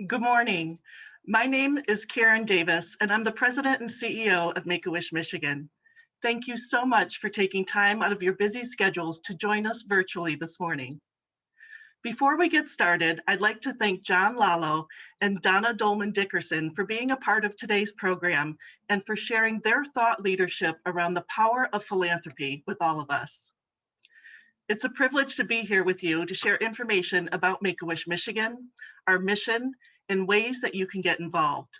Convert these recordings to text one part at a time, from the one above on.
Good morning. My name is Karen Davis, and I'm the President and CEO of Make-A-Wish Michigan. Thank you so much for taking time out of your busy schedules to join us virtually this morning. Before we get started, I'd like to thank John Lallo and Donna Dolman Dickerson for being a part of today's program and for sharing their thought leadership around the power of philanthropy with all of us. It's a privilege to be here with you to share information about Make-A-Wish Michigan, our mission, and ways that you can get involved.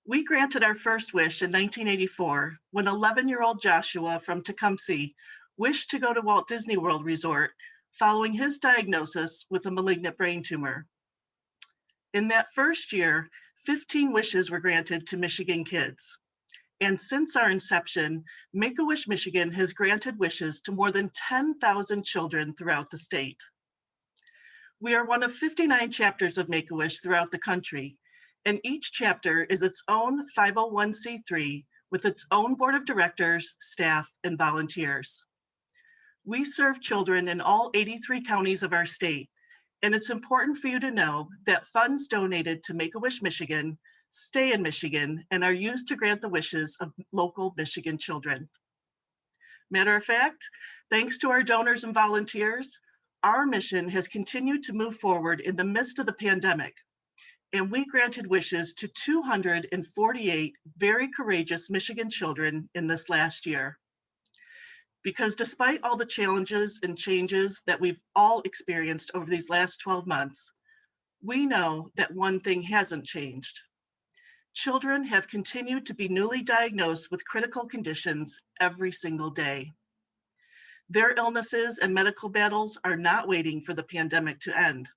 We granted our first wish in 1984 when 11-year-old Joshua from Tecumseh wished to go to Walt Disney World Resort following his diagnosis with a malignant brain tumor. In that first year, 15 wishes were granted to Michigan kids. And since our inception, Make-A-Wish Michigan has granted wishes to more than 10,000 children throughout the state. We are one of 59 chapters of Make-A-Wish throughout the country, and each chapter is its own 501c3 with its own board of directors, staff, and volunteers. We serve children in all 83 counties of our state, and it's important for you to know that funds donated to Make-A-Wish Michigan stay in Michigan and are used to grant the wishes of local Michigan children. Matter of fact, thanks to our donors and volunteers, our mission has continued to move forward in the midst of the pandemic, and we granted wishes to 248 very courageous Michigan children in this last year. Because despite all the challenges and changes that we've all experienced over these last 12 months, we know that one thing hasn't changed. Children have continued to be newly diagnosed with critical conditions every single day. Their illnesses and medical battles are not waiting for the pandemic to end.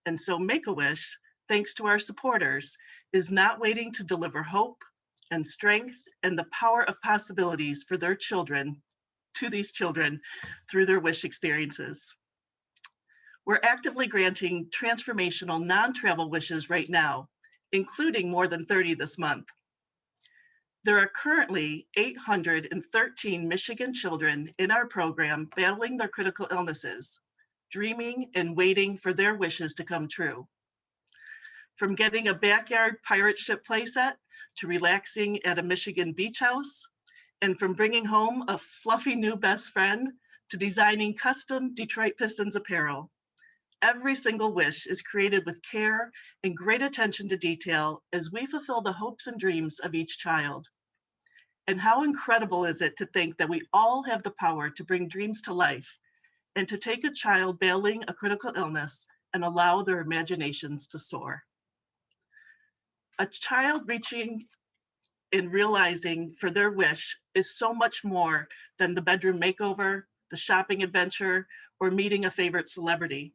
And so Make-A-Wish, thanks to our supporters, is not waiting to deliver hope and strength and the power of possibilities for their children, to these children, through their wish experiences. We're actively granting transformational non-travel wishes right now, including more than 30 this month. There are currently 813 Michigan children in our program battling their critical illnesses, dreaming and waiting for their wishes to come true. From getting a backyard pirate ship playset to relaxing at a Michigan beach house, and from bringing home a fluffy new best friend to designing custom Detroit Pistons apparel. Every single wish is created with care and great attention to detail as we fulfill the hopes and dreams of each child. And how incredible is it to think that we all have the power to bring dreams to life and to take a child battling a critical illness and allow their imaginations to soar. A child reaching and realizing for their wish is so much more than the bedroom makeover, the shopping adventure, or meeting a favorite celebrity.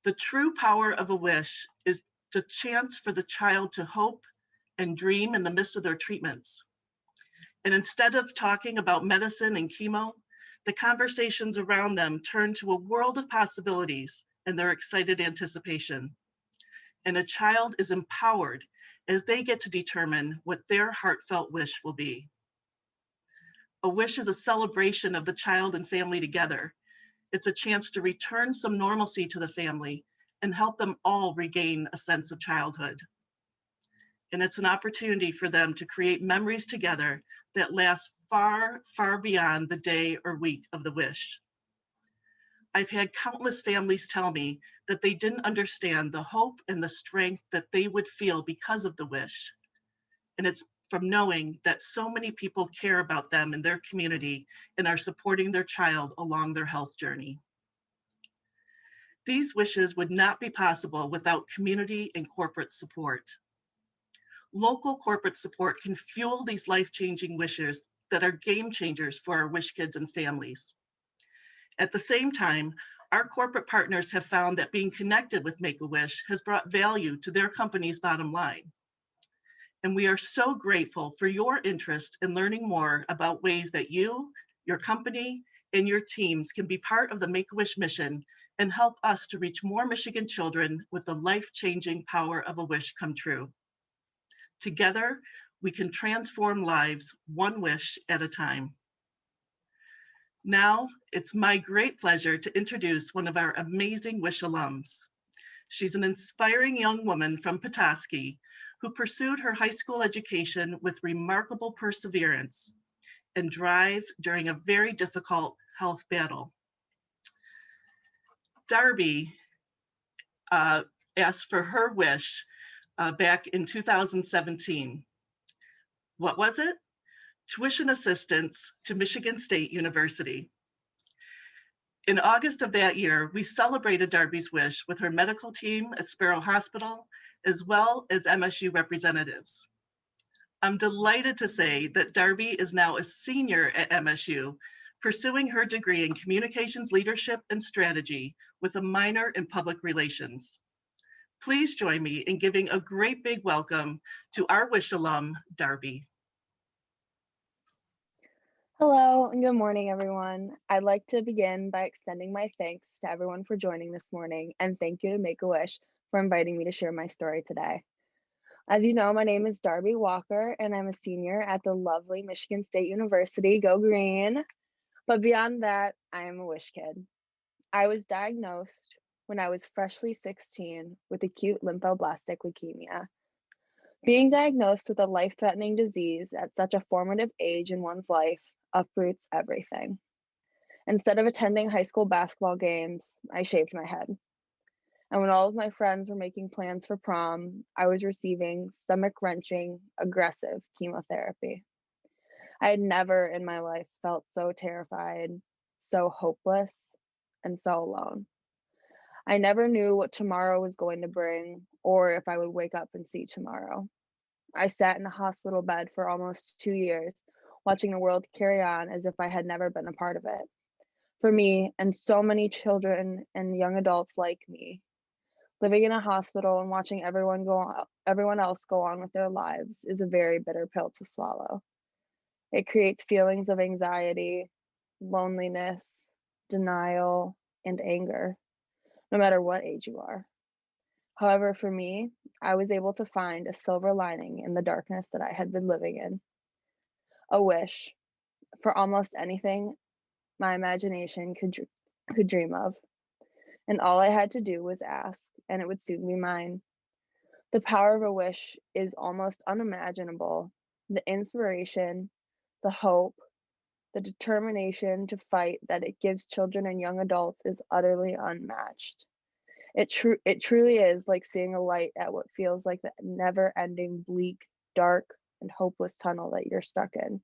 The true power of a wish is the chance for the child to hope and dream in the midst of their treatments. And instead of talking about medicine and chemo, the conversations around them turn to a world of possibilities and their excited anticipation. And a child is empowered as they get to determine what their heartfelt wish will be. A wish is a celebration of the child and family together. It's a chance to return some normalcy to the family and help them all regain a sense of childhood. And it's an opportunity for them to create memories together that last far, far beyond the day or week of the wish. I've had countless families tell me that they didn't understand the hope and the strength that they would feel because of the wish. And it's from knowing that so many people care about them in their community and are supporting their child along their health journey. These wishes would not be possible without community and corporate support. Local corporate support can fuel these life-changing wishes that are game changers for our wish kids and families. At the same time, our corporate partners have found that being connected with Make-A-Wish has brought value to their company's bottom line. And we are so grateful for your interest in learning more about ways that you, your company, and your teams can be part of the Make-A-Wish mission and help us to reach more Michigan children with the life-changing power of a wish come true. Together, we can transform lives one wish at a time. Now, it's my great pleasure to introduce one of our amazing Wish alums. She's an inspiring young woman from Petoskey who pursued her high school education with remarkable perseverance and drive during a very difficult health battle. Darby asked for her wish back in 2017. What was it? Tuition assistance to Michigan State University. In August of that year, we celebrated Darby's wish with her medical team at Sparrow Hospital, as well as MSU representatives. I'm delighted to say that Darby is now a senior at MSU, pursuing her degree in communications leadership and strategy with a minor in public relations. Please join me in giving a great big welcome to our Wish alum, Darby. Hello and good morning, everyone. I'd like to begin by extending my thanks to everyone for joining this morning, and thank you to Make-A-Wish for inviting me to share my story today. As you know, my name is Darby Walker, and I'm a senior at the lovely Michigan State University. Go Green! But beyond that, I am a wish kid. I was diagnosed when I was freshly 16 with acute lymphoblastic leukemia. Being diagnosed with a life-threatening disease at such a formative age in one's life uproots everything. Instead of attending high school basketball games, I shaved my head. And when all of my friends were making plans for prom, I was receiving stomach-wrenching, aggressive chemotherapy. I had never in my life felt so terrified, so hopeless, and so alone. I never knew what tomorrow was going to bring or if I would wake up and see tomorrow. I sat in a hospital bed for almost 2 years, watching the world carry on as if I had never been a part of it. For me, and so many children and young adults like me, living in a hospital and watching everyone else go on with their lives is a very bitter pill to swallow. It creates feelings of anxiety, loneliness, denial, and anger, no matter what age you are. However, for me, I was able to find a silver lining in the darkness that I had been living in. A wish for almost anything my imagination could dream of. And all I had to do was ask, and it would soon be mine. The power of a wish is almost unimaginable. The inspiration, the hope, the determination to fight that it gives children and young adults is utterly unmatched. It truly is like seeing a light at what feels like the never-ending, bleak, dark, and hopeless tunnel that you're stuck in.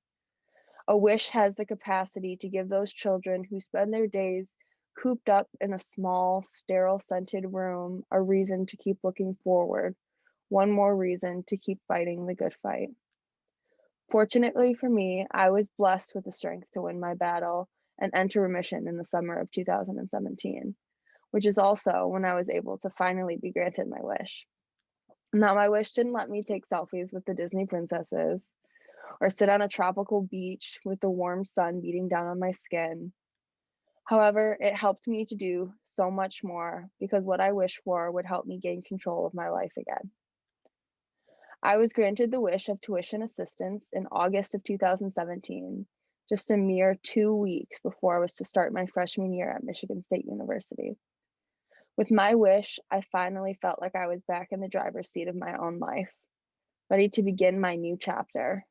A wish has the capacity to give those children who spend their days cooped up in a small, sterile, scented room a reason to keep looking forward, one more reason to keep fighting the good fight. Fortunately for me, I was blessed with the strength to win my battle and enter remission in the summer of 2017, which is also when I was able to finally be granted my wish. Now, my wish didn't let me take selfies with the Disney princesses, or sit on a tropical beach with the warm sun beating down on my skin. However, it helped me to do so much more because what I wished for would help me gain control of my life again. I was granted the wish of tuition assistance in August of 2017, just a mere 2 weeks before I was to start my freshman year at Michigan State University. With my wish, I finally felt like I was back in the driver's seat of my own life, ready to begin my new chapter.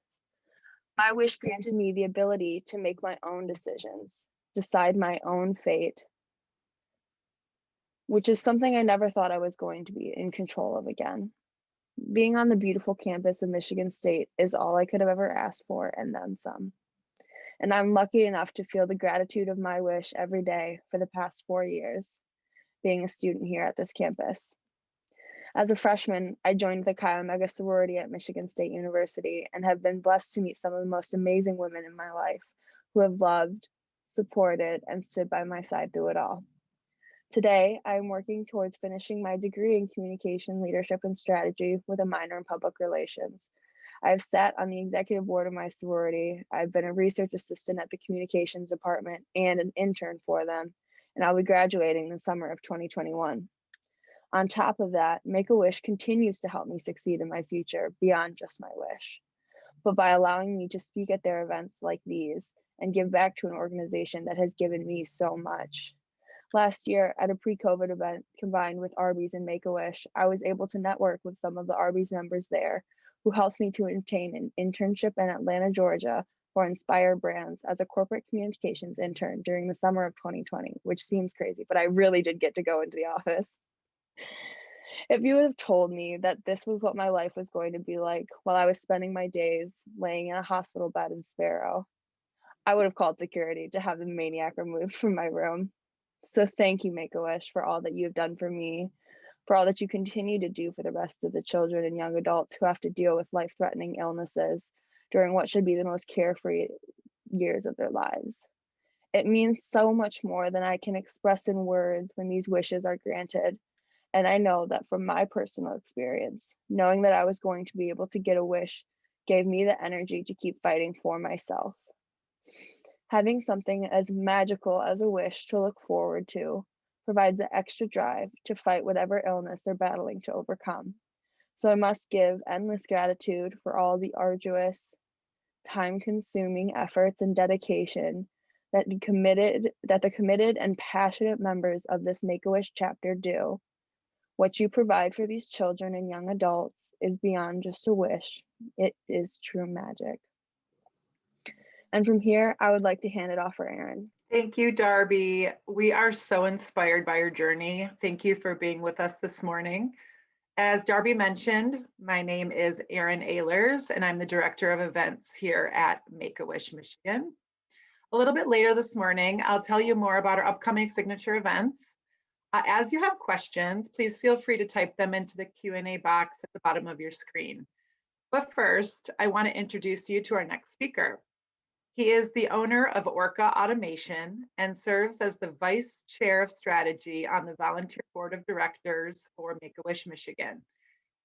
My wish granted me the ability to make my own decisions, decide my own fate, which is something I never thought I was going to be in control of again. Being on the beautiful campus of Michigan State is all I could have ever asked for, and then some. And I'm lucky enough to feel the gratitude of my wish every day for the past 4 years, being a student here at this campus. As a freshman, I joined the Chi Omega sorority at Michigan State University and have been blessed to meet some of the most amazing women in my life who have loved, supported, and stood by my side through it all. Today, I am working towards finishing my degree in communication, leadership, and strategy with a minor in public relations. I have sat on the executive board of my sorority. I've been a research assistant at the communications department and an intern for them, and I'll be graduating in the summer of 2021. On top of that, Make-A-Wish continues to help me succeed in my future beyond just my wish, but by allowing me to speak at their events like these and give back to an organization that has given me so much. Last year, at a pre-COVID event combined with Arby's and Make-A-Wish, I was able to network with some of the Arby's members there who helped me to obtain an internship in Atlanta, Georgia for Inspire Brands as a corporate communications intern during the summer of 2020, which seems crazy, but I really did get to go into the office. If you would have told me that this was what my life was going to be like while I was spending my days laying in a hospital bed in Sparrow, I would have called security to have the maniac removed from my room. So thank you, Make-A-Wish, for all that you have done for me, for all that you continue to do for the rest of the children and young adults who have to deal with life-threatening illnesses during what should be the most carefree years of their lives. It means so much more than I can express in words when these wishes are granted. And I know that from my personal experience, knowing that I was going to be able to get a wish gave me the energy to keep fighting for myself. Having something as magical as a wish to look forward to provides the extra drive to fight whatever illness they're battling to overcome. So I must give endless gratitude for all the arduous, time-consuming efforts and dedication that the committed and passionate members of this Make-A-Wish chapter do. What you provide for these children and young adults is beyond just a wish. It is true magic. And from here, I would like to hand it off for Erin. Thank you, Darby. We are so inspired by your journey. Thank you for being with us this morning. As Darby mentioned, my name is Erin Ehlers, and I'm the Director of Events here at Make-A-Wish Michigan. A little bit later this morning, I'll tell you more about our upcoming signature events. As you have questions, please feel free to type them into the Q&A box at the bottom of your screen. But first, I want to introduce you to our next speaker. He is the owner of ORKA Automation and serves as the Vice Chair of Strategy on the Volunteer Board of Directors for Make-A-Wish Michigan.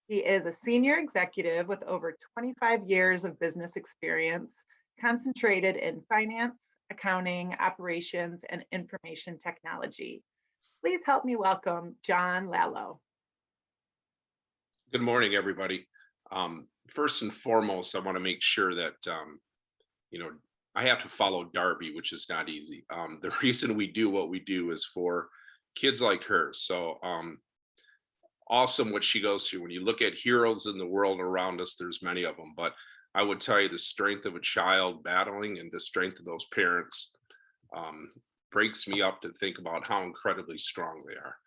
He is a senior executive with over 25 years of business experience, concentrated in finance, accounting, operations, and information technology. Please help me welcome John Lallo. Good morning, everybody. First and foremost, I want to make sure that, I have to follow Darby, which is not easy. The reason we do what we do is for kids like her. So awesome what she goes through. When you look at heroes in the world around us, there's many of them. But I would tell you the strength of a child battling and the strength of those parents breaks me up to think about how incredibly strong they are.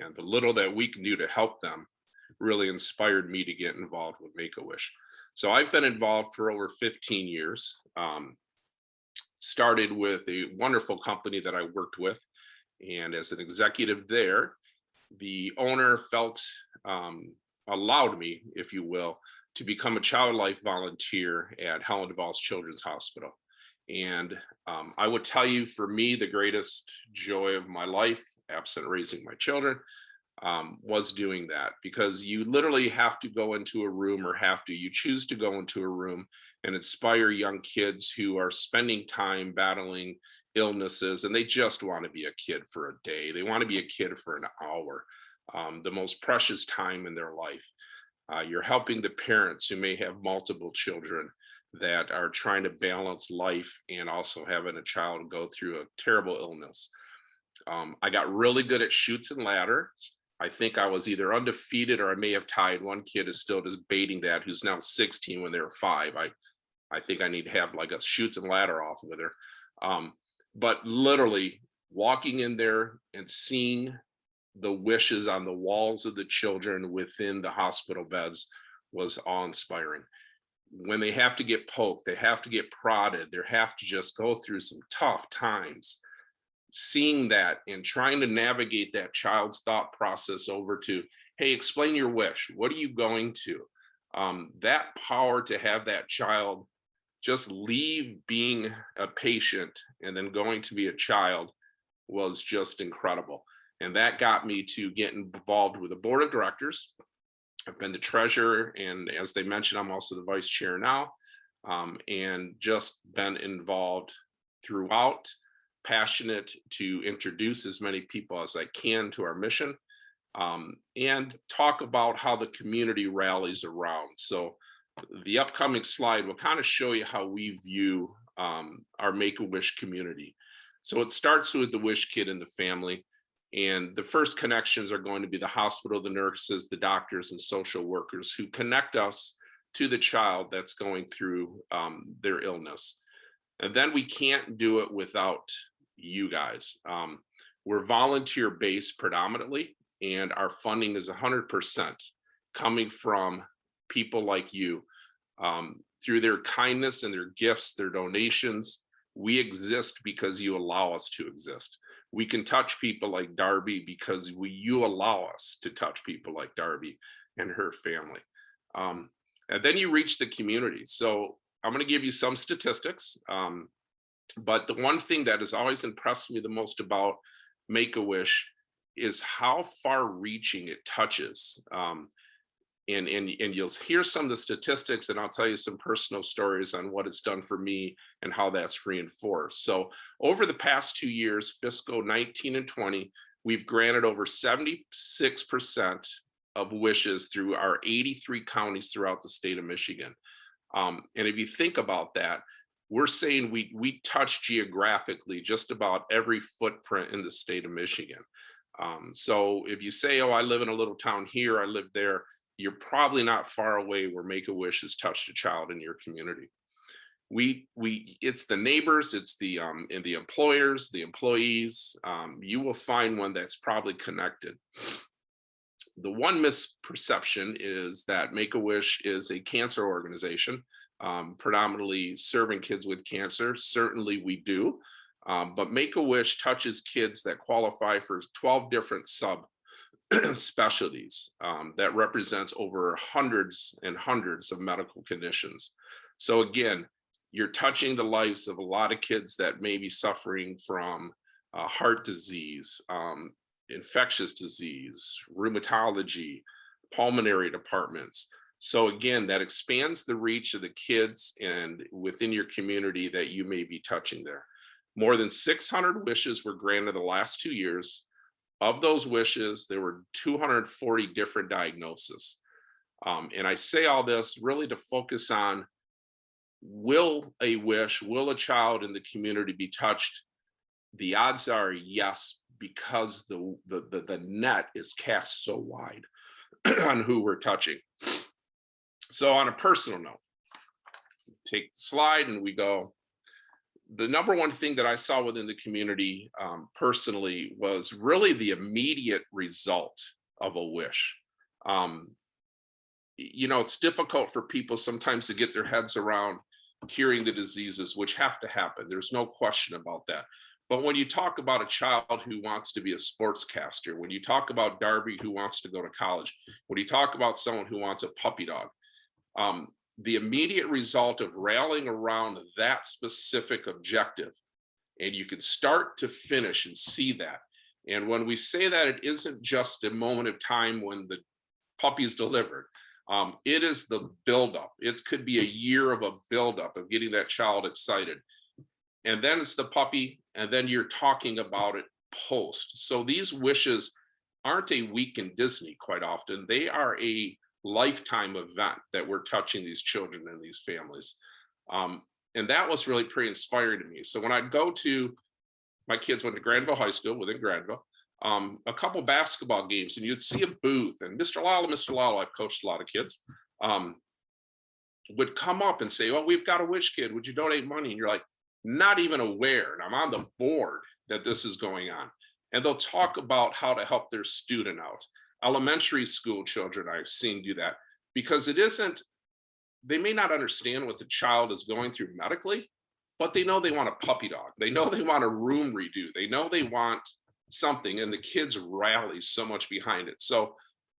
And the little that we can do to help them really inspired me to get involved with Make-A-Wish. So I've been involved for over 15 years. Started with a wonderful company that I worked with. And as an executive there, the owner allowed me, if you will, to become a child life volunteer at Helen DeVos Children's Hospital. And I would tell you, for me, the greatest joy of my life, absent raising my children, was doing that, because you literally have to go into a room, you choose to go into a room and inspire young kids who are spending time battling illnesses, and they just want to be a kid for a day. They want to be a kid for an hour, the most precious time in their life. You're helping the parents who may have multiple children that are trying to balance life and also having a child go through a terrible illness. I got really good at chutes and ladders. I think I was either undefeated or I may have tied. One kid is still debating that, who's now 16 when they were 5. I think I need to have like a chutes and ladder off with her. But literally walking in there and seeing the wishes on the walls of the children within the hospital beds was awe-inspiring. When they have to get poked, they have to get prodded, they have to just go through some tough times. Seeing that and trying to navigate that child's thought process over to, hey, explain your wish. What are you going to? That power to have that child just leave being a patient and then going to be a child was just incredible. And that got me to get involved with the board of directors. I've been the treasurer, and as they mentioned, I'm also the vice chair now, and just been involved throughout, passionate to introduce as many people as I can to our mission, and talk about how the community rallies around. So the upcoming slide will kind of show you how we view our Make-A-Wish community. So it starts with the wish kid and the family. And the first connections are going to be the hospital, the nurses, the doctors, and social workers who connect us to the child that's going through their illness. And then we can't do it without you guys. We're volunteer-based predominantly, and our funding is 100% coming from people like you. Through their kindness and their gifts, their donations, we exist because you allow us to exist. We can touch people like Darby because you allow us to touch people like Darby and her family. And then you reach the community. So I'm going to give you some statistics. But the one thing that has always impressed me the most about Make-A-Wish is how far reaching it touches. And you'll hear some of the statistics, and I'll tell you some personal stories on what it's done for me and how that's reinforced. So over the past 2 years, fiscal 19 and 20, we've granted over 76% of wishes through our 83 counties throughout the state of Michigan. And if you think about that, we're saying we touch geographically just about every footprint in the state of Michigan. So if you say, oh, I live in a little town here, I live there, you're probably not far away where Make-A-Wish has touched a child in your community. It's the neighbors, it's the and the employers, the employees. You will find one that's probably connected. The one misperception is that Make-A-Wish is a cancer organization, predominantly serving kids with cancer. Certainly we do, but Make-A-Wish touches kids that qualify for 12 different specialties that represents over hundreds and hundreds of medical conditions. So again, you're touching the lives of a lot of kids that may be suffering from heart disease, infectious disease, rheumatology, pulmonary departments. So again, that expands the reach of the kids and within your community that you may be touching there. More than 600 wishes were granted the last 2 years. Of those wishes, there were 240 different diagnoses. And I say all this really to focus on, will a child in the community be touched? The odds are yes, because the net is cast so wide on who we're touching. So on a personal note, take the slide and we go. The number one thing that I saw within the community personally was really the immediate result of a wish. You know, it's difficult for people sometimes to get their heads around curing the diseases, which have to happen. There's no question about that. But when you talk about a child who wants to be a sportscaster, when you talk about Darby who wants to go to college, when you talk about someone who wants a puppy dog, the immediate result of rallying around that specific objective, and you can start to finish and see that. And when we say that, it isn't just a moment of time when the puppy is delivered. It is the buildup. It could be a year of a buildup of getting that child excited. And then it's the puppy, and then you're talking about it post. So these wishes aren't a week in Disney quite often. They are a lifetime event that we're touching these children and these families. And that was really pretty inspiring to me. So when I'd go to, my kids went to Granville High School within Granville, a couple basketball games, and you'd see a booth, and Mr. Lallo, I've coached a lot of kids, would come up and say, well, we've got a wish kid, would you donate money? And you're like, not even aware, and I'm on the board that this is going on. And they'll talk about how to help their student out. Elementary school children I've seen do that, because it isn't, they may not understand what the child is going through medically, but they know they want a puppy dog. They know they want a room redo. They know they want something, and the kids rally so much behind it. So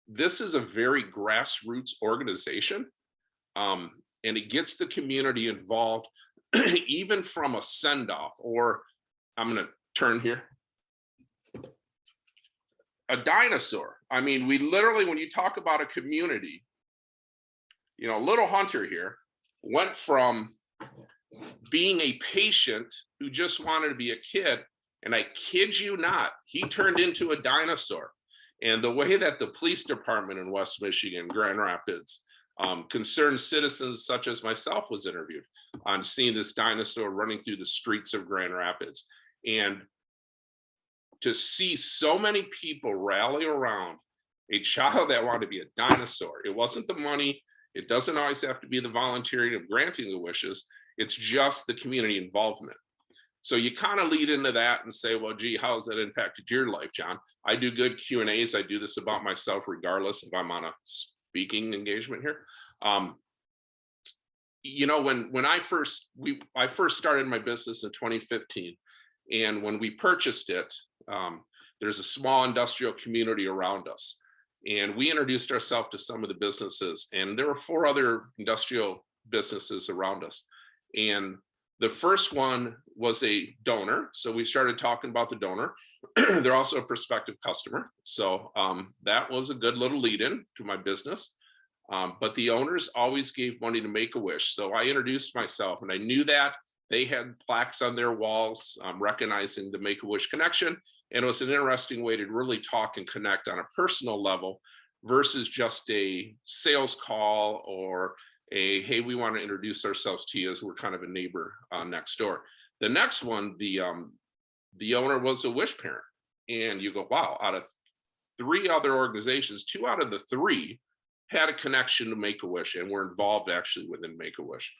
this is a very grassroots organization, and it gets the community involved, even from a send-off, or I'm going to turn here. A dinosaur. I mean, we literally, when you talk about a community, you know, little Hunter here went from being a patient who just wanted to be a kid, and I kid you not, he turned into a dinosaur. And the way that the police department in West Michigan, Grand Rapids, concerned citizens such as myself was interviewed on seeing this dinosaur running through the streets of Grand Rapids. And to see so many people rally around a child that wanted to be a dinosaur, it wasn't the money. It doesn't always have to be the volunteering of granting the wishes. It's just the community involvement. So you kind of lead into that and say, well, gee, how has that impacted your life, John? I do good Q&As. I do this about myself, regardless if I'm on a speaking engagement here. You know, when I first started my business in 2015, and when we purchased it, there's a small industrial community around us. And we introduced ourselves to some of the businesses, and there were 4 other industrial businesses around us. And the first one was a donor. So we started talking about the donor. They're also a prospective customer. So that was a good little lead in to my business. But the owners always gave money to Make-A-Wish. So I introduced myself, and I knew that they had plaques on their walls recognizing the Make-A-Wish connection. And it was an interesting way to really talk and connect on a personal level versus just a sales call or a, hey, we want to introduce ourselves to you as we're kind of a neighbor next door. The next one, the owner was a Wish parent. And you go, wow, out of 3 other organizations, 2 out of the 3 had a connection to Make-A-Wish and were involved actually within Make-A-Wish.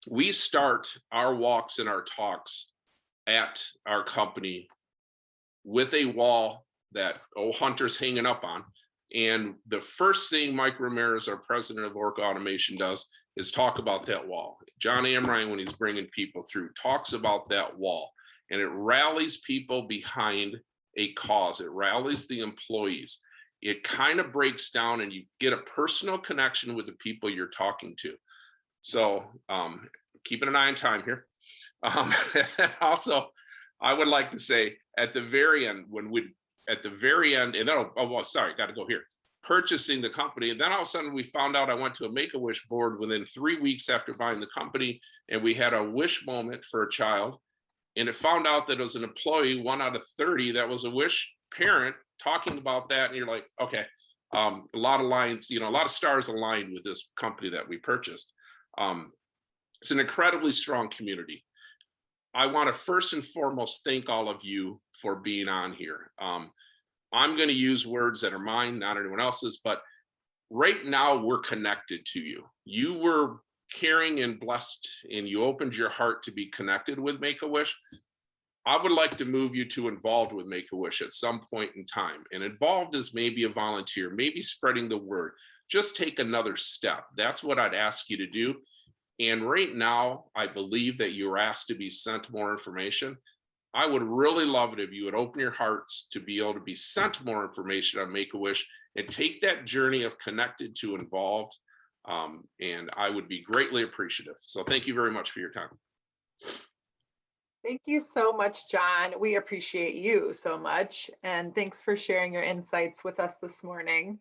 We start our walks and our talks at our company with a wall that old Hunter's hanging up on. And the first thing Mike Ramirez, our president of ORKA Automation, does is talk about that wall. John Amrine, when he's bringing people through, talks about that wall. And it rallies people behind a cause. It rallies the employees. It kind of breaks down and you get a personal connection with the people you're talking to. So keeping an eye on time here. Also, I would like to say at the very end, and then, sorry, got to go here. Purchasing the company, and then all of a sudden we found out I went to a Make-A-Wish board within 3 weeks after buying the company, and we had a wish moment for a child, and it found out that it was an employee, 1 out of 30, that was a Wish parent talking about that, and you're like, okay, a lot of lines, a lot of stars aligned with this company that we purchased. It's an incredibly strong community. I want to first and foremost thank all of you for being on here. I'm going to use words that are mine, not anyone else's, but right now we're connected to you. You were caring and blessed, and you opened your heart to be connected with Make-A-Wish. I would like to move you to involved with Make-A-Wish at some point in time. And involved is maybe a volunteer, maybe spreading the word. Just take another step. That's what I'd ask you to do. And right now, I believe that you're asked to be sent more information. I would really love it if you would open your hearts to be able to be sent more information on Make-A-Wish and take that journey of connected to involved. And I would be greatly appreciative. So thank you very much for your time. Thank you so much, John. We appreciate you so much. And thanks for sharing your insights with us this morning.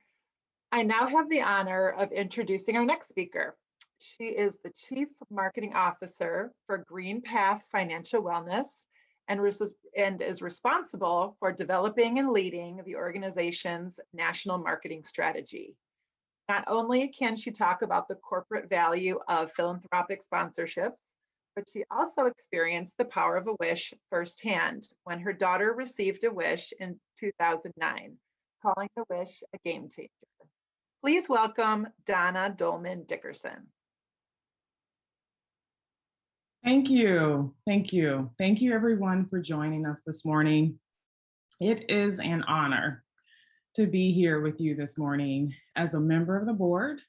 I now have the honor of introducing our next speaker. She is the Chief Marketing Officer for GreenPath Financial Wellness and is responsible for developing and leading the organization's national marketing strategy. Not only can she talk about the corporate value of philanthropic sponsorships, but she also experienced the power of a wish firsthand when her daughter received a wish in 2009, calling the wish a game changer. Please welcome Donna Dolman Dickerson. Thank you. Thank you. Thank you, everyone, for joining us this morning. It is an honor to be here with you this morning as a member of the board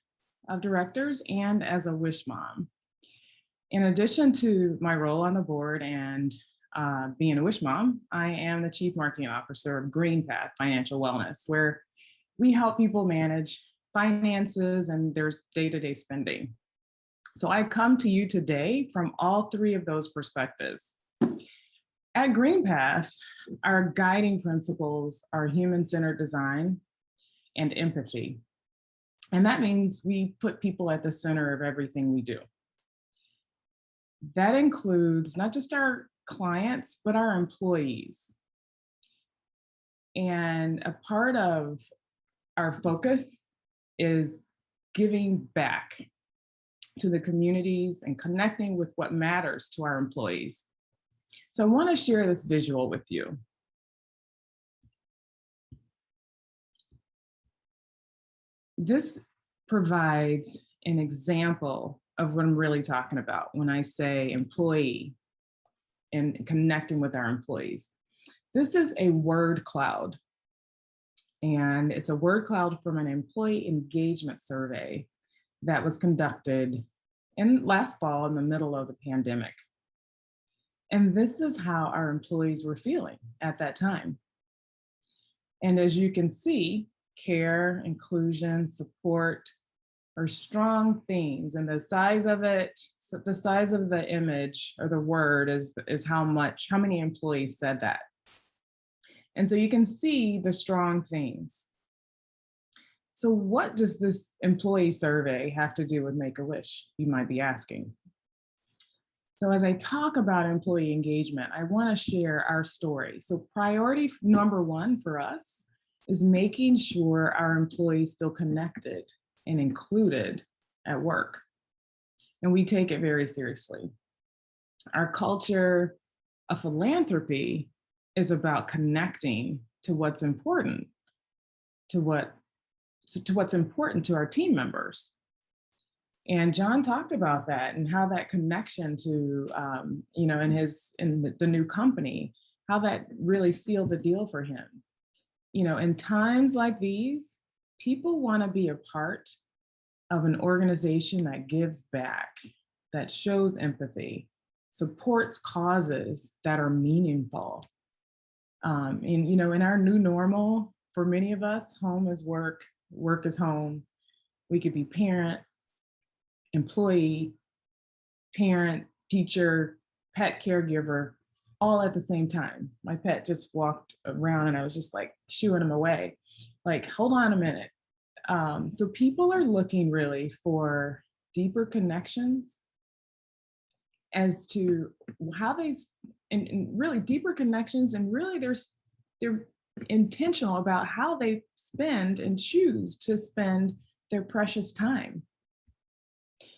of directors and as a Wish mom. In addition to my role on the board and being a Wish mom, I am the Chief Marketing Officer of GreenPath Financial Wellness, where we help people manage finances and their day-to-day spending. So I come to you today from all 3 of those perspectives. At GreenPath, our guiding principles are human-centered design and empathy. And that means we put people at the center of everything we do. That includes not just our clients, but our employees. And a part of our focus is giving back to the communities and connecting with what matters to our employees. So I want to share this visual with you. This provides an example of what I'm really talking about when I say employee and connecting with our employees. This is a word cloud, and it's a word cloud from an employee engagement survey that was conducted last fall in the middle of the pandemic. And this is how our employees were feeling at that time. And as you can see, care, inclusion, support are strong themes, and the size of it, the size of the image or the word is how many employees said that. And so you can see the strong themes. So what does this employee survey have to do with Make-A-Wish, you might be asking? So as I talk about employee engagement, I want to share our story. So priority number one for us is making sure our employees feel connected and included at work. And we take it very seriously. Our culture of philanthropy is about connecting to what's important, to what's important to our team members. And John talked about that and how that connection to, in the new company, how that really sealed the deal for him. In times like these, people want to be a part of an organization that gives back, that shows empathy, supports causes that are meaningful. In our new normal, for many of us, home is work, work is home. We could be parent, employee, parent, teacher, pet caregiver, all at the same time. My pet just walked around and I was just like shooing him away. Like, hold on a minute. So people are looking really for deeper connections as to how and really deeper connections, and really they're intentional about how they spend and choose to spend their precious time.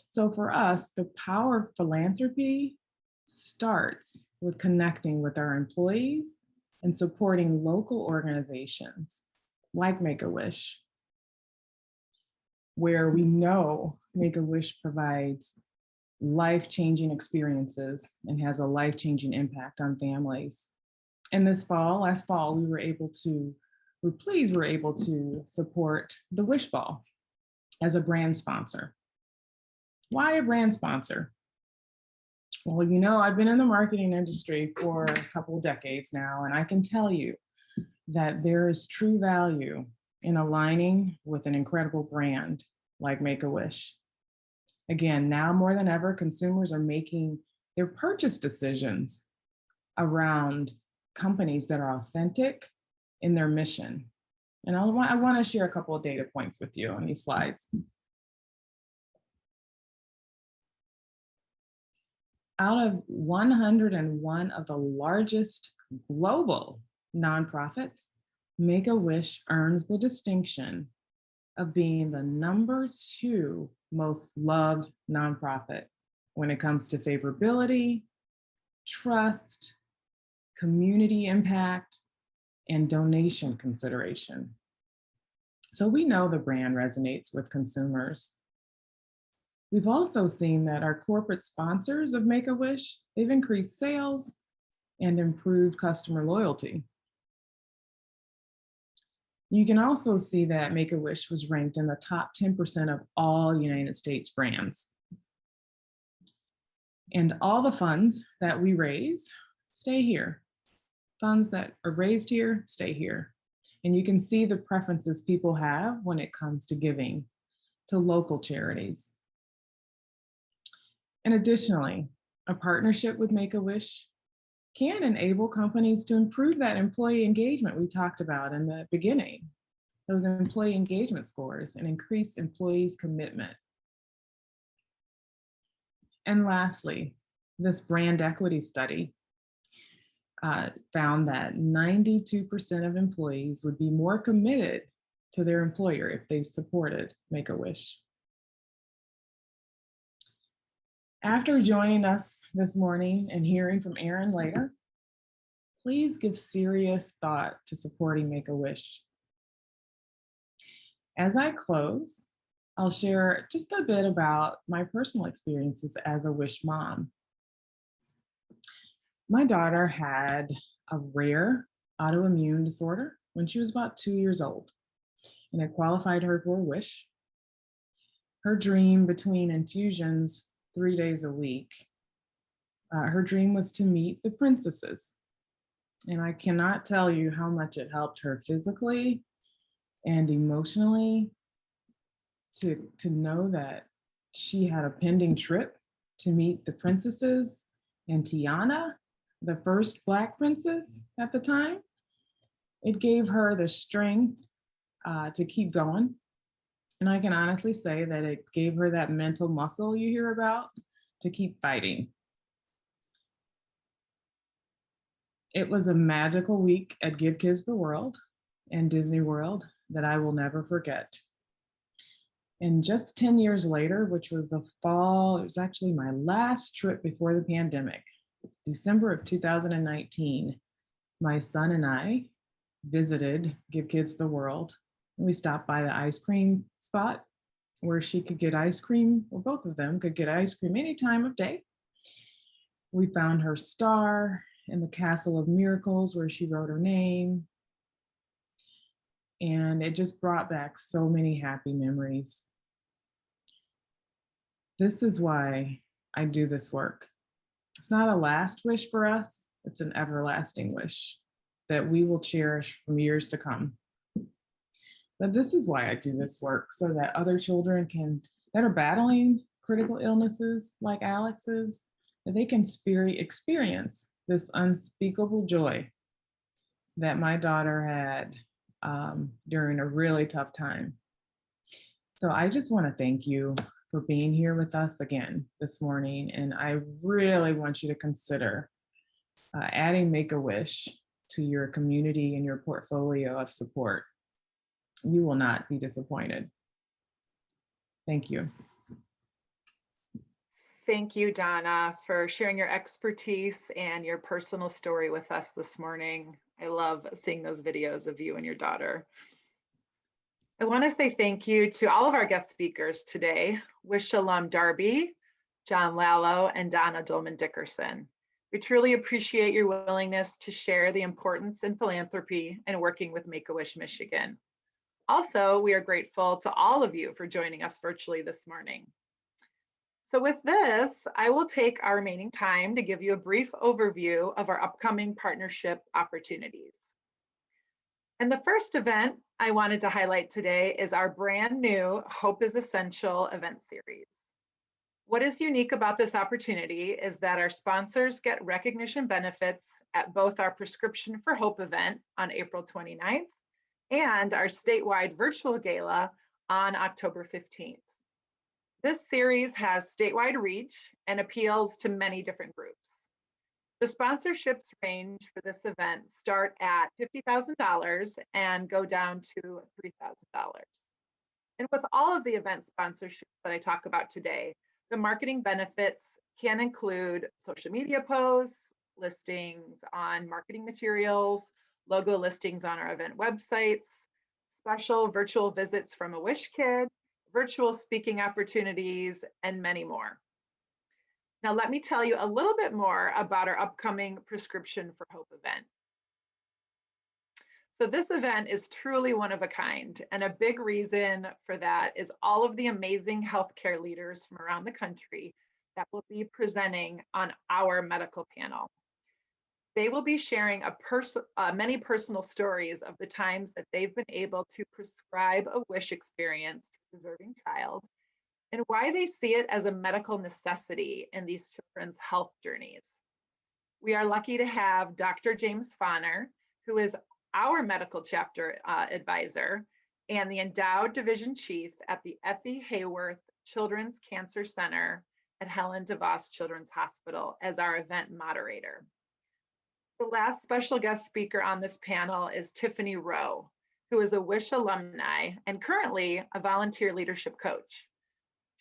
So for us, the power of philanthropy starts with connecting with our employees and supporting local organizations like Make-A-Wish, where we know Make-A-Wish provides life-changing experiences and has a life-changing impact on families. And last fall, we're able to support the Wish Ball as a brand sponsor. Why a brand sponsor? Well, I've been in the marketing industry for a couple of decades now, and I can tell you that there is true value in aligning with an incredible brand like Make-A-Wish. Again, now more than ever, consumers are making their purchase decisions around companies that are authentic in their mission. And I want to share a couple of data points with you on these slides. Out of 101 of the largest global nonprofits, Make-A-Wish earns the distinction of being the #2 most loved nonprofit when it comes to favorability, trust, community impact, and donation consideration. So we know the brand resonates with consumers. We've also seen that our corporate sponsors of Make-A-Wish, they've increased sales and improved customer loyalty. You can also see that Make-A-Wish was ranked in the top 10% of all United States brands. And all the funds that we raise stay here. Funds that are raised here stay here. And you can see the preferences people have when it comes to giving to local charities. And additionally, a partnership with Make-A-Wish can enable companies to improve that employee engagement we talked about in the beginning, those employee engagement scores, and increase employees' commitment. And lastly, this brand equity study found that 92% of employees would be more committed to their employer if they supported Make-A-Wish. After joining us this morning and hearing from Erin later, please give serious thought to supporting Make-A-Wish. As I close, I'll share just a bit about my personal experiences as a Wish mom. My daughter had a rare autoimmune disorder when she was about 2 years old, and it qualified her for a Wish. Her dream between infusions 3 days a week, her dream was to meet the princesses. And I cannot tell you how much it helped her physically and emotionally to know that she had a pending trip to meet the princesses and Tiana, the first Black princess at the time. It gave her the strength to keep going. And I can honestly say that it gave her that mental muscle you hear about to keep fighting. It was a magical week at Give Kids the World and Disney World that I will never forget. And just 10 years later, which was the fall, it was actually my last trip before the pandemic, December of 2019, my son and I visited Give Kids the World. We stopped by the ice cream spot where she could get ice cream, or both of them could get ice cream any time of day. We found her star in the Castle of Miracles where she wrote her name. And it just brought back so many happy memories. This is why I do this work. It's not a last wish for us, it's an everlasting wish that we will cherish from years to come. But this is why I do this work, so that other children that are battling critical illnesses like Alex's, that they can experience this unspeakable joy that my daughter had during a really tough time. So I just want to thank you for being here with us again this morning. And I really want you to consider adding Make-A-Wish to your community and your portfolio of support. You will not be disappointed. Thank you. Thank you, Donna, for sharing your expertise and your personal story with us this morning. I love seeing those videos of you and your daughter. I want to say thank you to all of our guest speakers today, Wish alum Darby, John Lallo, and Donna Dolman Dickerson. We truly appreciate your willingness to share the importance in philanthropy and working with Make-A-Wish Michigan. Also, we are grateful to all of you for joining us virtually this morning. So with this, I will take our remaining time to give you a brief overview of our upcoming partnership opportunities. And the first event I wanted to highlight today is our brand new Hope is Essential event series. What is unique about this opportunity is that our sponsors get recognition benefits at both our Prescription for Hope event on April 29th and our statewide virtual gala on October 15th. This series has statewide reach and appeals to many different groups. The sponsorships range for this event start at $50,000 and go down to $3,000. And with all of the event sponsorships that I talk about today, the marketing benefits can include social media posts, listings on marketing materials, logo listings on our event websites, special virtual visits from a Wish Kid, virtual speaking opportunities, and many more. Now, let me tell you a little bit more about our upcoming Prescription for Hope event. So this event is truly one of a kind, and a big reason for that is all of the amazing healthcare leaders from around the country that will be presenting on our medical panel. They will be sharing many personal stories of the times that they've been able to prescribe a Wish experience to a deserving child, and why they see it as a medical necessity in these children's health journeys. We are lucky to have Dr. James Fonner, who is our medical chapter advisor and the endowed division chief at the Effie Hayworth Children's Cancer Center at Helen DeVos Children's Hospital, as our event moderator. The last special guest speaker on this panel is Tiffany Rowe, who is a Wish alumni and currently a volunteer leadership coach.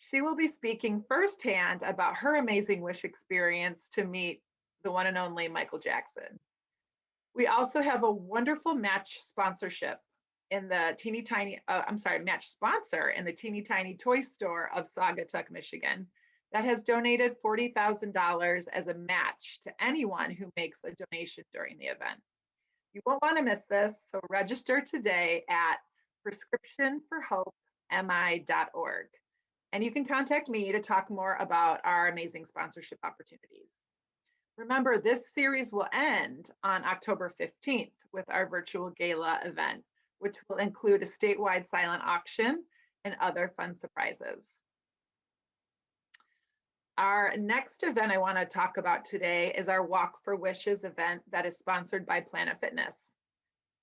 She will be speaking firsthand about her amazing wish experience to meet the one and only Michael Jackson. We also have a wonderful match sponsorship in the match sponsor in the teeny tiny toy store of Saugatuck, Michigan, that has donated $40,000 as a match to anyone who makes a donation during the event. You won't want to miss this, so register today at prescriptionforhopemi.org. And you can contact me to talk more about our amazing sponsorship opportunities. Remember, this series will end on October 15th with our virtual gala event, which will include a statewide silent auction and other fun surprises. Our next event I want to talk about today is our Walk for Wishes event that is sponsored by Planet Fitness.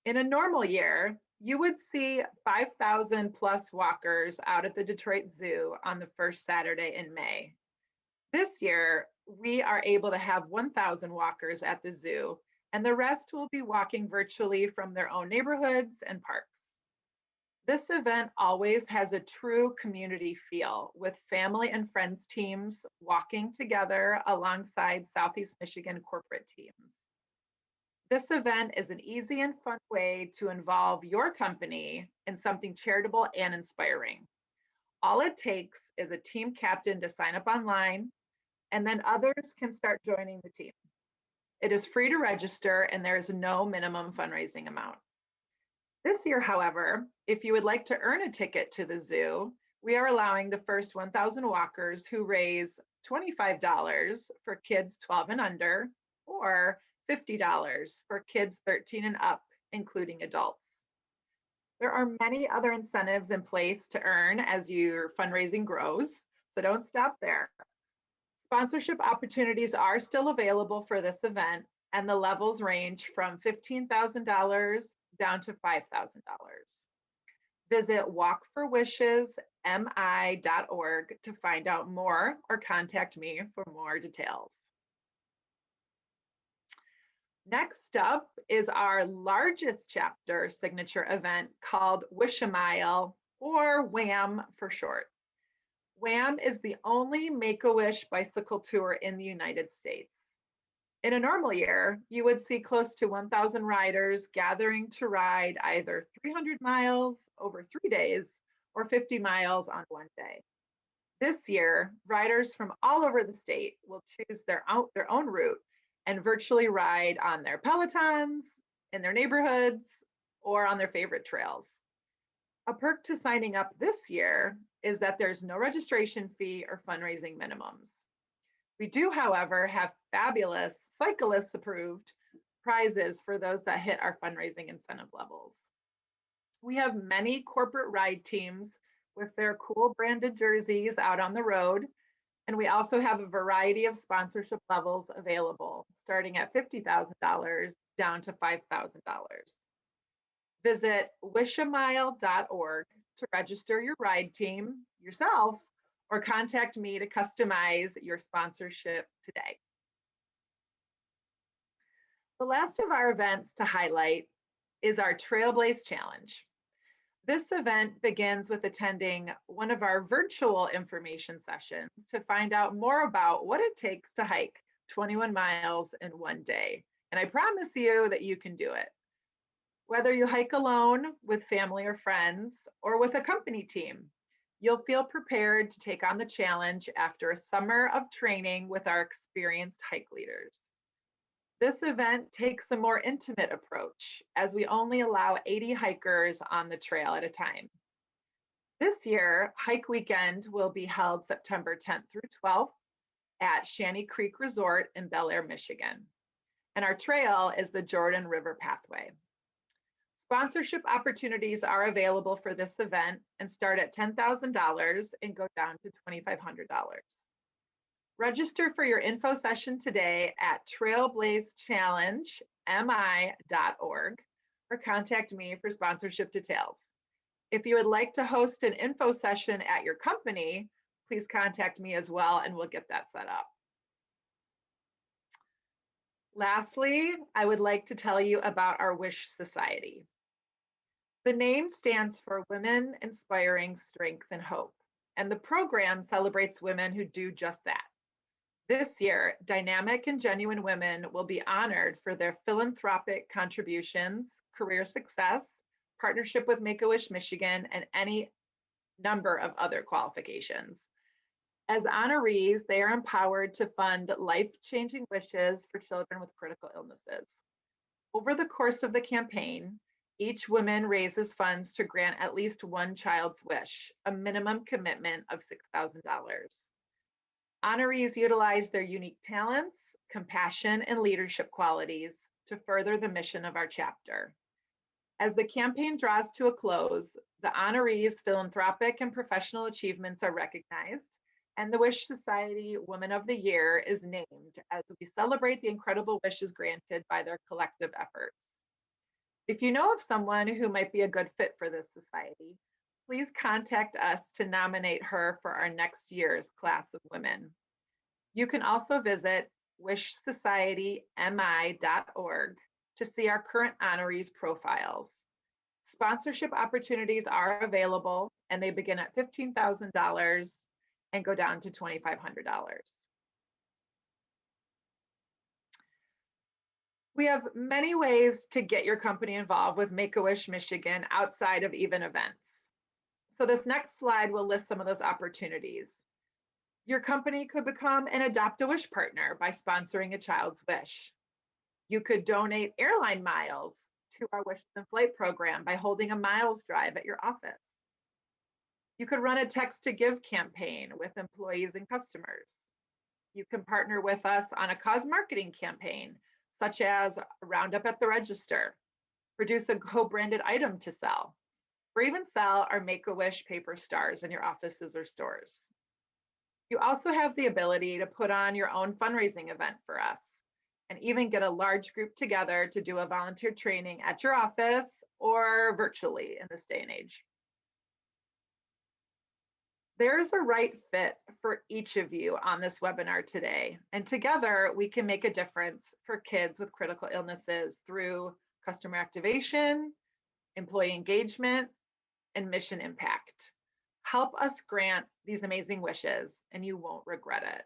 In a normal year, you would see 5,000 plus walkers out at the Detroit Zoo on the first Saturday in May. This year, we are able to have 1,000 walkers at the zoo, and the rest will be walking virtually from their own neighborhoods and parks. This event always has a true community feel, with family and friends teams walking together alongside Southeast Michigan corporate teams. This event is an easy and fun way to involve your company in something charitable and inspiring. All it takes is a team captain to sign up online, and then others can start joining the team. It is free to register, and there is no minimum fundraising amount. This year, however, if you would like to earn a ticket to the zoo, we are allowing the first 1,000 walkers who raise $25 for kids 12 and under, or $50 for kids 13 and up, including adults. There are many other incentives in place to earn as your fundraising grows, so don't stop there. Sponsorship opportunities are still available for this event, and the levels range from $15,000 down to $5,000. Visit walkforwishesmi.org to find out more or contact me for more details. Next up is our largest chapter signature event called Wish a Mile, or WHAM for short. WHAM is the only Make-A-Wish bicycle tour in the United States. In a normal year, you would see close to 1,000 riders gathering to ride either 300 miles over 3 days or 50 miles on one day. This year, riders from all over the state will choose their own route and virtually ride on their Pelotons, in their neighborhoods, or on their favorite trails. A perk to signing up this year is that there's no registration fee or fundraising minimums. We do, however, have fabulous cyclists approved prizes for those that hit our fundraising incentive levels. We have many corporate ride teams with their cool branded jerseys out on the road, and we also have a variety of sponsorship levels available, starting at $50,000 down to $5,000. Visit wishamile.org to register your ride team yourself, or contact me to customize your sponsorship today. The last of our events to highlight is our Trailblaze Challenge. This event begins with attending one of our virtual information sessions to find out more about what it takes to hike 21 miles in one day. And I promise you that you can do it. Whether you hike alone, with family or friends, or with a company team, you'll feel prepared to take on the challenge after a summer of training with our experienced hike leaders. This event takes a more intimate approach, as we only allow 80 hikers on the trail at a time. This year, Hike Weekend will be held September 10th through 12th at Shanty Creek Resort in Bel Air, Michigan. And our trail is the Jordan River Pathway. Sponsorship opportunities are available for this event and start at $10,000 and go down to $2,500. Register for your info session today at trailblazechallengemi.org or contact me for sponsorship details. If you would like to host an info session at your company, please contact me as well and we'll get that set up. Lastly, I would like to tell you about our Wish Society. The name stands for Women Inspiring Strength and Hope, and the program celebrates women who do just that. This year, dynamic and genuine women will be honored for their philanthropic contributions, career success, partnership with Make-A-Wish Michigan, and any number of other qualifications. As honorees, they are empowered to fund life-changing wishes for children with critical illnesses. Over the course of the campaign, each woman raises funds to grant at least one child's wish, a minimum commitment of $6,000. Honorees utilize their unique talents, compassion, and leadership qualities to further the mission of our chapter. As the campaign draws to a close, the honorees' philanthropic and professional achievements are recognized, and the Wish Society Woman of the Year is named as we celebrate the incredible wishes granted by their collective efforts. If you know of someone who might be a good fit for this society, please contact us to nominate her for our next year's class of women. You can also visit wishsocietymi.org to see our current honorees profiles. Sponsorship opportunities are available, and they begin at $15,000 and go down to $2,500. We have many ways to get your company involved with Make-A-Wish Michigan outside of even events. So this next slide will list some of those opportunities. Your company could become an Adopt-A-Wish partner by sponsoring a child's wish. You could donate airline miles to our Wish and Flight program by holding a miles drive at your office. You could run a text to give campaign with employees and customers. You can partner with us on a cause marketing campaign, such as a roundup at the register, produce a co-branded item to sell, or even sell our Make-A-Wish paper stars in your offices or stores. You also have the ability to put on your own fundraising event for us, and even get a large group together to do a volunteer training at your office or virtually in this day and age. There's a right fit for each of you on this webinar today, and together we can make a difference for kids with critical illnesses through customer activation, employee engagement, and mission impact. Help us grant these amazing wishes, and you won't regret it.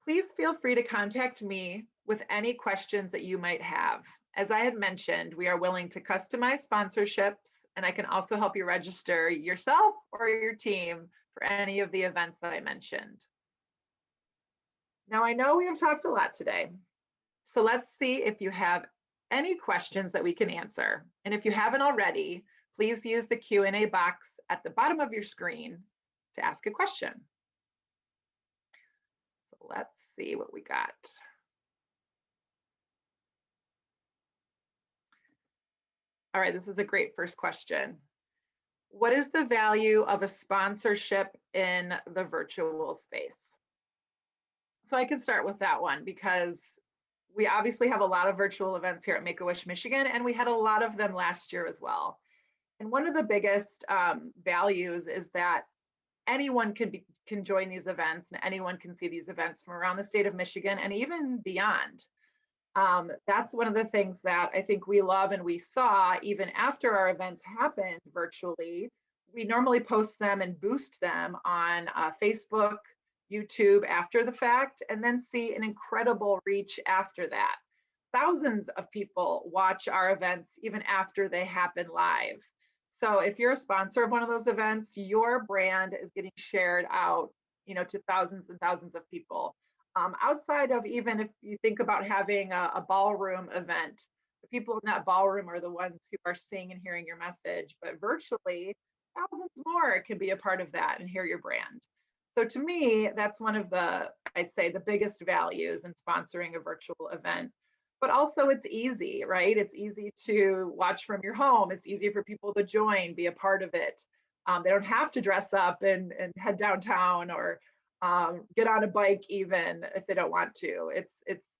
Please feel free to contact me with any questions that you might have. As I had mentioned, we are willing to customize sponsorships, and I can also help you register yourself or your team for any of the events that I mentioned. Now, I know we have talked a lot today, so let's see if you have any questions that we can answer. And if you haven't already, please use the Q&A box at the bottom of your screen to ask a question. So let's see what we got. All right, this is a great first question. What is the value of a sponsorship in the virtual space? So I can start with that one because we obviously have a lot of virtual events here at Make-A-Wish Michigan, and we had a lot of them last year as well. And one of the biggest values is that anyone can join these events, and anyone can see these events from around the state of Michigan and even beyond. That's one of the things that I think we love, and we saw even after our events happened virtually. We normally post them and boost them on Facebook, YouTube after the fact, and then see an incredible reach after that. Thousands of people watch our events even after they happen live. So if you're a sponsor of one of those events, your brand is getting shared out, to thousands and thousands of people. Outside of, even if you think about having a ballroom event, the people in that ballroom are the ones who are seeing and hearing your message, but virtually thousands more can be a part of that and hear your brand. So to me, that's one of the, I'd say, the biggest values in sponsoring a virtual event. But also it's easy, right? It's easy to watch from your home. It's easy for people to join, be a part of it. They don't have to dress up and head downtown or get on a bike even if they don't want to. It's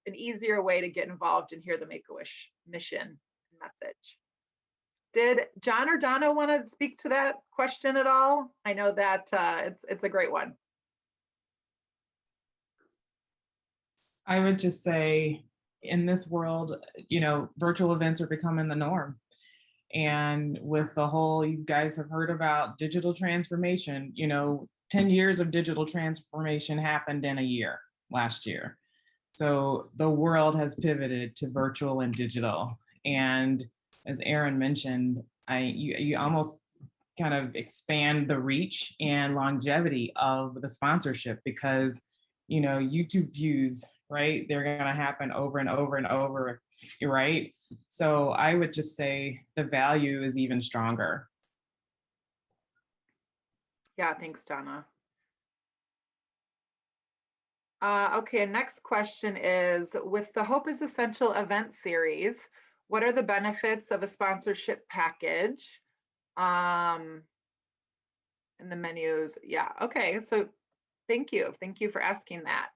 an easier way to get involved and hear the Make-A-Wish mission message. Did John or Donna want to speak to that question at all? I know that it's a great one. I would just say in this world, virtual events are becoming the norm. And with the whole, you guys have heard about digital transformation, 10 years of digital transformation happened in a year last year. So the world has pivoted to virtual and digital. And as Aaron mentioned, you almost kind of expand the reach and longevity of the sponsorship because, YouTube views, right? They're going to happen over and over and over, right? So I would just say the value is even stronger. Yeah, thanks, Donna. Okay, next question is, with the Hope is Essential event series, what are the benefits of a sponsorship package? And the menus, yeah, okay, so thank you for asking that.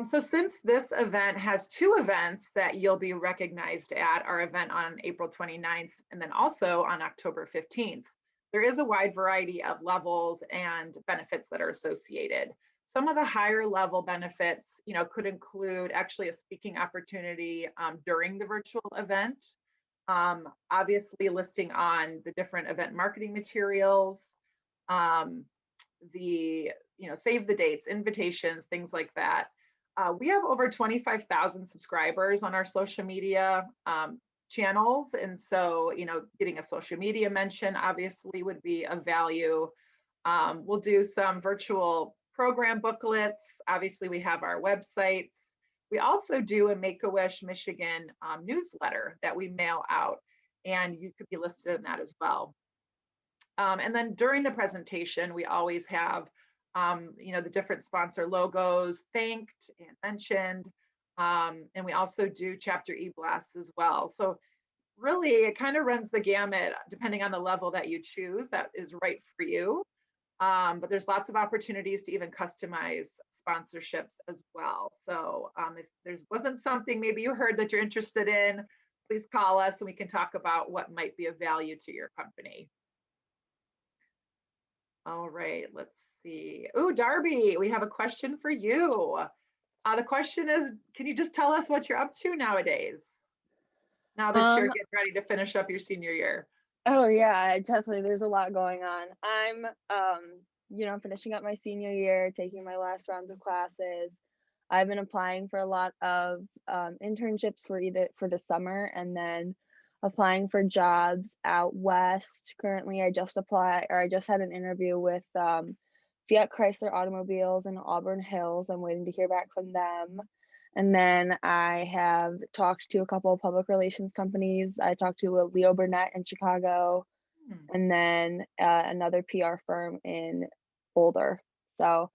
So since this event has two events that you'll be recognized at, our event on April 29th and then also on October 15th, there is a wide variety of levels and benefits that are associated. Some of the higher level benefits, could include actually a speaking opportunity during the virtual event, obviously listing on the different event marketing materials, the save the dates, invitations, things like that. We have over 25,000 subscribers on our social media channels. And so, getting a social media mention obviously would be of value. We'll do some virtual program booklets. Obviously, we have our websites. We also do a Make-A-Wish Michigan newsletter that we mail out, and you could be listed in that as well. And then during the presentation, we always have the different sponsor logos thanked and mentioned. And we also do chapter e-blasts as well. So really, it kind of runs the gamut depending on the level that you choose that is right for you. But there's lots of opportunities to even customize sponsorships as well. So if there wasn't something maybe you heard that you're interested in, please call us and we can talk about what might be of value to your company. All right, let's see. Oh, Darby, we have a question for you. The question is, can you just tell us what you're up to nowadays? Now that you're getting ready to finish up your senior year. Oh yeah, definitely. There's a lot going on. I'm, finishing up my senior year, taking my last rounds of classes. I've been applying for a lot of internships for the summer and then applying for jobs out west. Currently, I just had an interview with Fiat Chrysler Automobiles in Auburn Hills. I'm waiting to hear back from them. And then I have talked to a couple of public relations companies. I talked to a Leo Burnett in Chicago, and then another PR firm in Boulder. So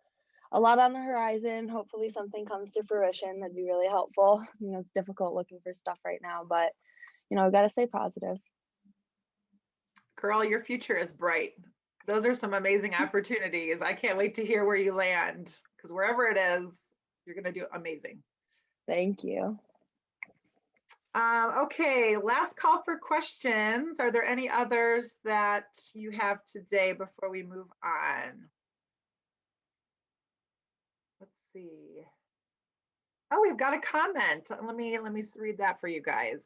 a lot on the horizon. Hopefully something comes to fruition. That'd be really helpful. It's difficult looking for stuff right now, but got to stay positive. Girl, your future is bright. Those are some amazing opportunities. I can't wait to hear where you land, because wherever it is, you're going to do amazing. Thank you. Okay, last call for questions. Are there any others that you have today before we move on? Let's see. Oh, we've got a comment. Let me read that for you guys.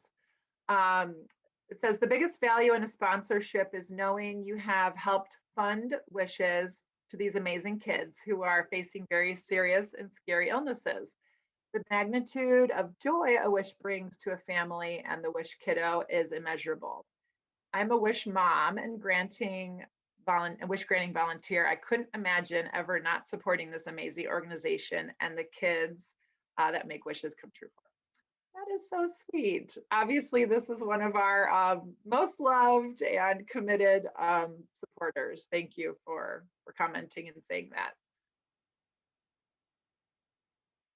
It says, the biggest value in a sponsorship is knowing you have helped fund wishes to these amazing kids who are facing very serious and scary illnesses. The magnitude of joy a wish brings to a family and the wish kiddo is immeasurable. I'm a wish mom and wish granting volunteer. I couldn't imagine ever not supporting this amazing organization and the kids that make wishes come true for. That is so sweet. Obviously, this is one of our most loved and committed supporters. Thank you for commenting and saying that.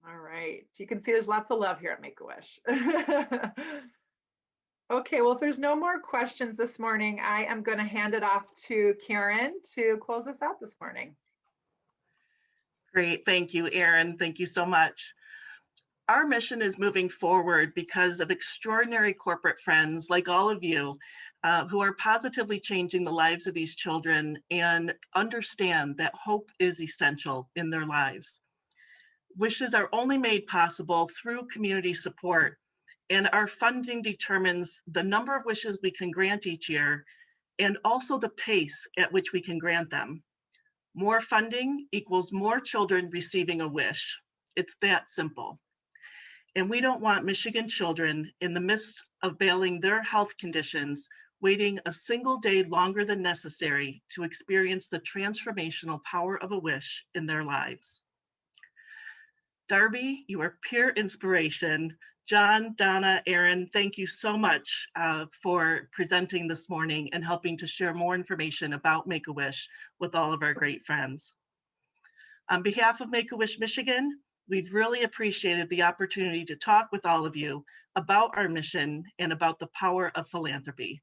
All right, you can see there's lots of love here at Make-A-Wish. Okay, well, if there's no more questions this morning, I am going to hand it off to Karen to close us out this morning. Great, thank you, Erin. Thank you so much. Our mission is moving forward because of extraordinary corporate friends like all of you who are positively changing the lives of these children and understand that hope is essential in their lives. Wishes are only made possible through community support, And our funding determines the number of wishes we can grant each year and also the pace at which we can grant them. More funding equals more children receiving a wish. It's that simple. And we don't want Michigan children in the midst of battling their health conditions waiting a single day longer than necessary to experience the transformational power of a wish in their lives. Darby, you are pure inspiration. John, Donna, Aaron, thank you so much for presenting this morning and helping to share more information about Make-A-Wish with all of our great friends. On behalf of Make-A-Wish Michigan, we've really appreciated the opportunity to talk with all of you about our mission and about the power of philanthropy.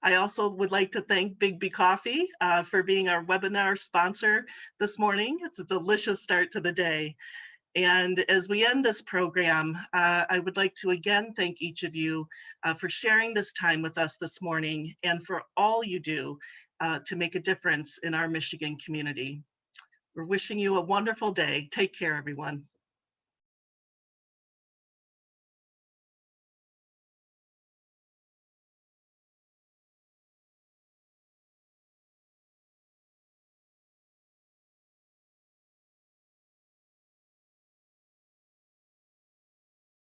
I also would like to thank Big B Coffee for being our webinar sponsor this morning. It's a delicious start to the day. And as we end this program, I would like to again thank each of you for sharing this time with us this morning and for all you do to make a difference in our Michigan community. We're wishing you a wonderful day. Take care, everyone.